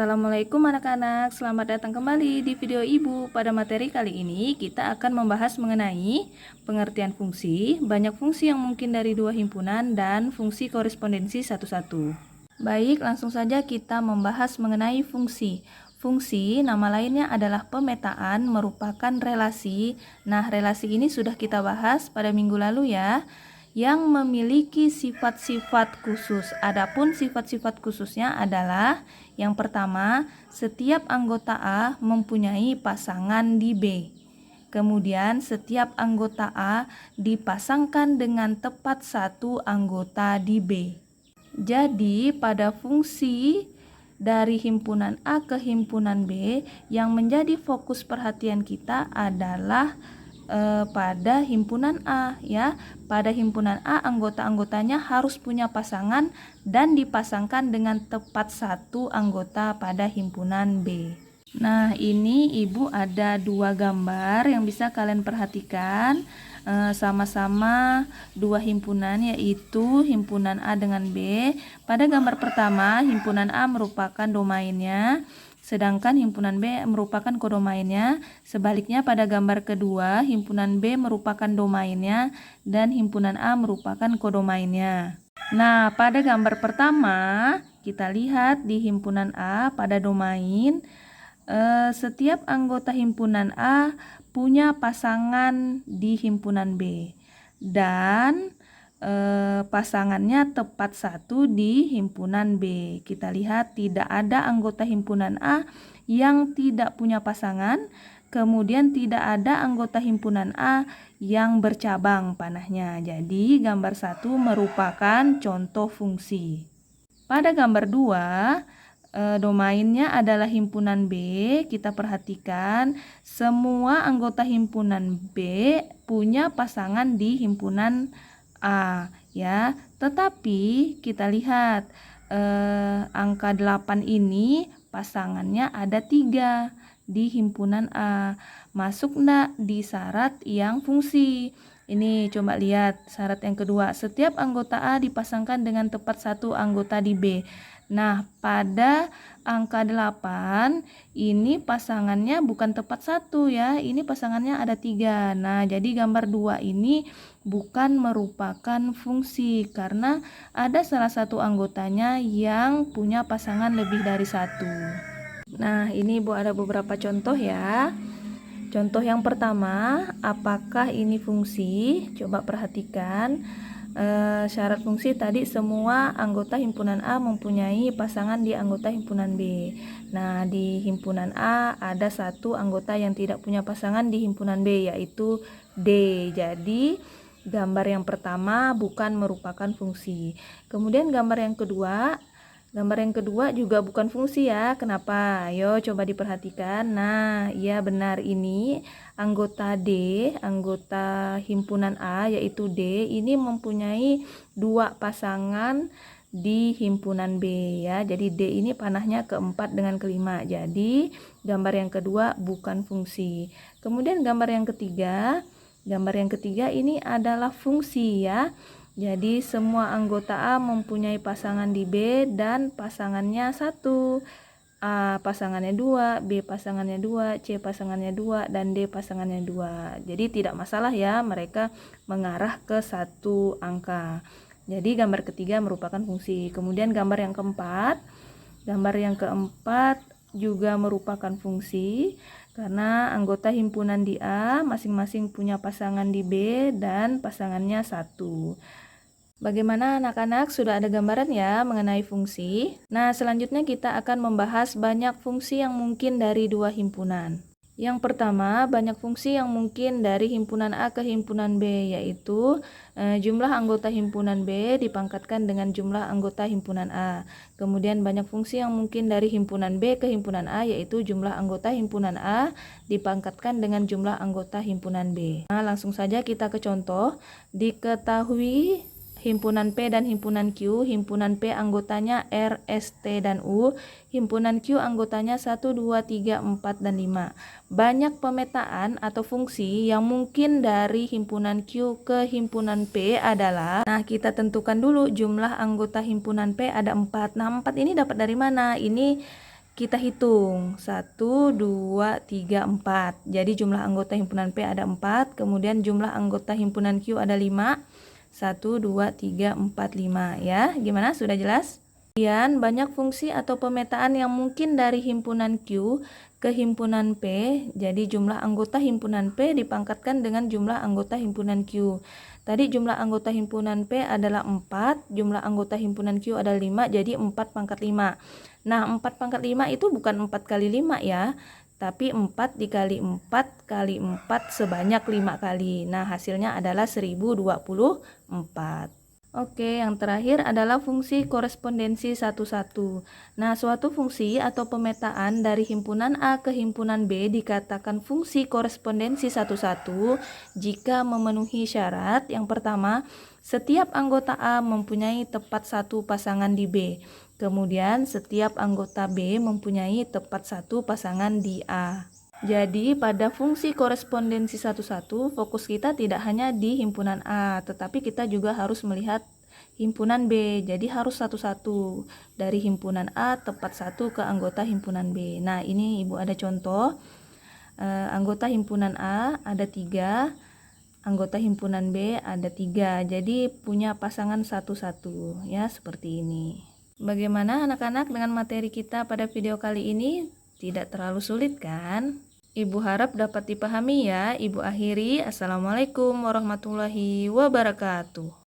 Assalamualaikum anak-anak, selamat datang kembali di video Ibu. Pada materi kali ini kita akan membahas mengenai pengertian fungsi, banyak fungsi yang mungkin dari dua himpunan, dan fungsi korespondensi satu-satu. Baik, langsung saja kita membahas mengenai fungsi. Fungsi, nama lainnya adalah pemetaan, merupakan relasi. Nah, relasi ini sudah kita bahas pada minggu lalu ya, yang memiliki sifat-sifat khusus. Adapun sifat-sifat khususnya adalah yang pertama, setiap anggota A mempunyai pasangan di B. Kemudian setiap anggota A dipasangkan dengan tepat satu anggota di B. Jadi pada fungsi dari himpunan A ke himpunan B, yang menjadi fokus perhatian kita adalah pada himpunan A ya. Pada himpunan A anggota-anggotanya harus punya pasangan dan dipasangkan dengan tepat satu anggota pada himpunan B. Nah, ini Ibu ada dua gambar yang bisa kalian perhatikan, sama-sama dua himpunan, yaitu himpunan A dengan B. Pada gambar pertama, himpunan A merupakan domainnya, sedangkan himpunan B merupakan kodomainnya. Sebaliknya pada gambar kedua, himpunan B merupakan domainnya dan himpunan A merupakan kodomainnya. Nah, pada gambar pertama kita lihat di himpunan A pada domain, setiap anggota himpunan A punya pasangan di himpunan B dan pasangannya tepat satu di himpunan B. Kita lihat tidak ada anggota himpunan A yang tidak punya pasangan, kemudian tidak ada anggota himpunan A yang bercabang panahnya. Jadi gambar 1 merupakan contoh fungsi. Pada gambar 2, domainnya adalah himpunan B. Kita perhatikan semua anggota himpunan B punya pasangan di himpunan A ya, tetapi kita lihat angka 8 ini pasangannya ada 3 di himpunan A. Masuk enggak di syarat yang fungsi? Ini coba lihat syarat yang kedua, setiap anggota A dipasangkan dengan tepat satu anggota di B. Nah, pada angka 8 ini pasangannya bukan tepat satu ya, ini pasangannya ada 3. Nah, jadi gambar 2 ini bukan merupakan fungsi karena ada salah satu anggotanya yang punya pasangan lebih dari satu. Nah, ini Ibu ada beberapa contoh ya. Contoh yang pertama, apakah ini fungsi? Coba perhatikan. Syarat fungsi tadi semua anggota himpunan A mempunyai pasangan di anggota himpunan B. Nah, di himpunan A ada satu anggota yang tidak punya pasangan di himpunan B, yaitu D. Jadi gambar yang pertama bukan merupakan fungsi. Kemudian gambar yang kedua juga bukan fungsi ya. Kenapa? Ayo coba diperhatikan. Nah, iya benar, ini anggota D, anggota himpunan A yaitu D, ini mempunyai 2 pasangan di himpunan B ya. Jadi D ini panahnya keempat dengan kelima. Jadi gambar yang kedua bukan fungsi. Kemudian gambar yang ketiga ini adalah fungsi ya. Jadi semua anggota A mempunyai pasangan di B dan pasangannya 1. A pasangannya 2, B pasangannya 2, C pasangannya 2, dan D pasangannya 2. Jadi tidak masalah ya, mereka mengarah ke satu angka. Jadi gambar ketiga merupakan fungsi. Kemudian gambar yang keempat juga merupakan fungsi karena anggota himpunan di A masing-masing punya pasangan di B dan pasangannya 1. Bagaimana anak-anak, sudah ada gambaran ya mengenai fungsi? Nah, selanjutnya kita akan membahas banyak fungsi yang mungkin dari dua himpunan. Yang pertama, banyak fungsi yang mungkin dari himpunan A ke himpunan B, yaitu jumlah anggota himpunan B dipangkatkan dengan jumlah anggota himpunan A. Kemudian banyak fungsi yang mungkin dari himpunan B ke himpunan A, yaitu jumlah anggota himpunan A dipangkatkan dengan jumlah anggota himpunan B. Nah, langsung saja kita ke contoh. Diketahui himpunan P dan himpunan Q, himpunan P anggotanya R, S, T, dan U, himpunan Q anggotanya 1, 2, 3, 4, dan 5. Banyak pemetaan atau fungsi yang mungkin dari himpunan Q ke himpunan P adalah, nah kita tentukan dulu jumlah anggota himpunan P ada 4. Nah 4 ini dapat dari mana? Ini Kita hitung 1, 2, 3, 4. Jadi jumlah anggota himpunan P ada 4, kemudian jumlah anggota himpunan Q ada 5. 1, 2, 3, 4, 5 ya. Gimana? Sudah jelas? Kemudian banyak fungsi atau pemetaan yang mungkin dari himpunan Q ke himpunan P. Jadi jumlah anggota himpunan P dipangkatkan dengan jumlah anggota himpunan Q. Tadi jumlah anggota himpunan P adalah 4, jumlah anggota himpunan Q adalah 5, jadi 4 pangkat 5. Nah, 4 pangkat 5 itu bukan 4 kali 5 ya, tapi 4 dikali 4 kali 4 sebanyak 5 kali. Nah, hasilnya adalah 1024. Oke, yang terakhir adalah fungsi korespondensi satu-satu. Nah, suatu fungsi atau pemetaan dari himpunan A ke himpunan B dikatakan fungsi korespondensi satu-satu jika memenuhi syarat. Yang pertama, setiap anggota A mempunyai tepat satu pasangan di B. Kemudian, setiap anggota B mempunyai tepat satu pasangan di A. Jadi pada fungsi korespondensi satu-satu, fokus kita tidak hanya di himpunan A, tetapi kita juga harus melihat himpunan B. Jadi harus satu-satu dari himpunan A tepat satu ke anggota himpunan B. Nah, ini Ibu ada contoh. Anggota himpunan A ada 3, anggota himpunan B ada 3. Jadi punya pasangan satu-satu ya, seperti ini. Bagaimana anak-anak dengan materi kita pada video kali ini? Tidak terlalu sulit kan? Ibu harap dapat dipahami ya. Ibu akhiri. Assalamualaikum warahmatullahi wabarakatuh.